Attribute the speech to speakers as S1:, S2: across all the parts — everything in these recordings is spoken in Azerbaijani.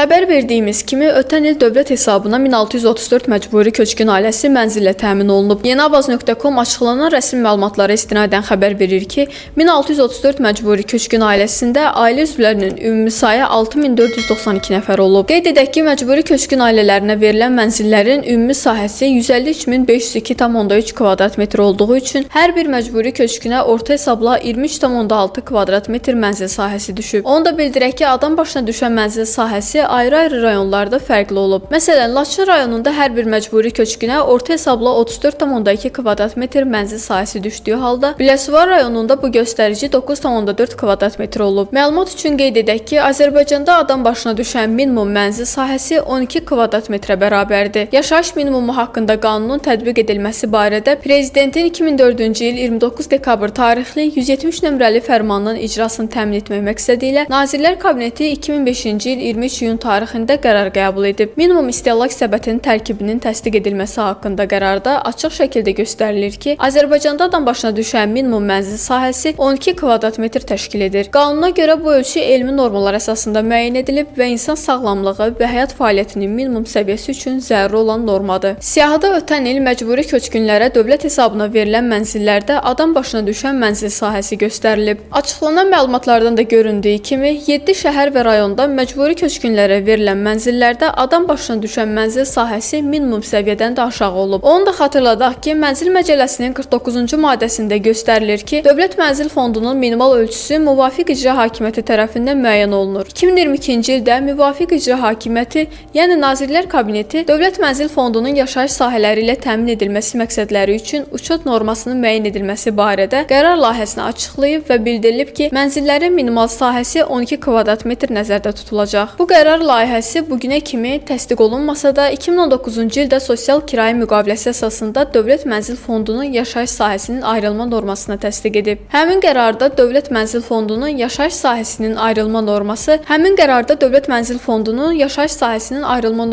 S1: Xəbər verdiyimiz kimi, ötən il dövlət hesabına 1634 məcburi köçkün ailəsi mənzillə təmin olunub. Yeniavaz.com açıqlanan rəsmi məlumatlara istinadən xəbər verir ki, 1634 məcburi köçkün ailəsində ailə üzvlərinin ümumi sayı 6492 nəfər olub. Qeyd edək ki, məcburi köçkün ailələrine verilən mənzillərin ümumi sahəsi 153502,3 kvadrat metr olduğu üçün hər bir məcburi köçkünə orta hesabla 23,6 kvadrat metr mənzil sahəsi düşüb. Onu da bildirək ki, adam başına düşən mənzil sahəsi ayrı-ayrı rayonlarda fərqli olub. Məsələn, Laçın rayonunda hər bir məcburi köçkünə orta hesabla 34,2 kvadrat metr mənzil sahəsi düşdüyü halda, Biləsuvar rayonunda bu göstərici 9,4 kvadrat metr olub. Məlumat üçün qeyd edək ki, Azərbaycanda adam başına düşən minimum mənzil sahəsi 12 kvadrat metrə bərabərdir. Yaşayış minimumu haqqında qanunun tətbiq edilməsi barədə Prezidentin 2004-cü il 29 dekabr tarixli 170 nömrəli fərmanının icrasını təmin etmək məqsədi ilə Nazirlər Kabineti 2005-ci il 23 iyun tarixində qərar qəbul edib. Minimum istehlak səbətinin tərkibinin təsdiq edilməsi haqqında qərarda açıq şəkildə göstərilir ki, Azərbaycanda adam başına düşən minimum mənzil sahəsi 12 kvadrat metr təşkil edir. Qanuna görə bu ölçü elmi normalar əsasında müəyyən edilib və insan sağlamlığı və həyat fəaliyyətinin minimum səviyyəsi üçün zəruri olan normadır. Siyahıda ötən il məcburi köçkünlərə dövlət hesabına verilən mənzillərdə adam başına düşən mənzil sahəsi göstərilib. Açıqlanan məlumatlardan da göründüyü kimi, 7 şəhər və rayonda məcburi köçkünlərə verilən mənzillərdə adam başına düşən mənzil sahəsi minimum səviyyədən də aşağı olub. Onu da xatırladaq ki, Mənzil Məcəlləsinin 49-cu maddəsində göstərilir ki, Dövlət Mənzil Fondunun minimal ölçüsü müvafiq icra hakimiyyəti tərəfindən müəyyən olunur. 2022-ci ildə müvafiq icra hakimiyyəti, yəni Nazirlər Kabineti, Dövlət Mənzil Fondunun yaşayış sahələri ilə təmin edilməsi məqsədləri üçün uçot normasının müəyyən edilməsi barədə qərar layihəsini açıqlayıb və bildirilib ki, mənzillərin minimal sahəsi 12 kvadrat metr nəzərdə tutulacaq. Bu qərar layihəsi bugünə kimi təsdiq olunmasa da 2019-cu ildə sosial kirayə müqaviləsi əsasında Dövlət Mənzil Fondunun yaşayış sahəsinin ayrılma normasını təsdiq edib. Həmin qərarda Dövlət Mənzil Fondunun yaşayış sahəsinin ayrılma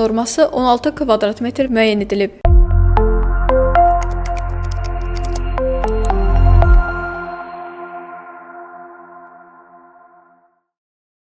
S1: norması 16 kvadrat metr müəyyən edilib.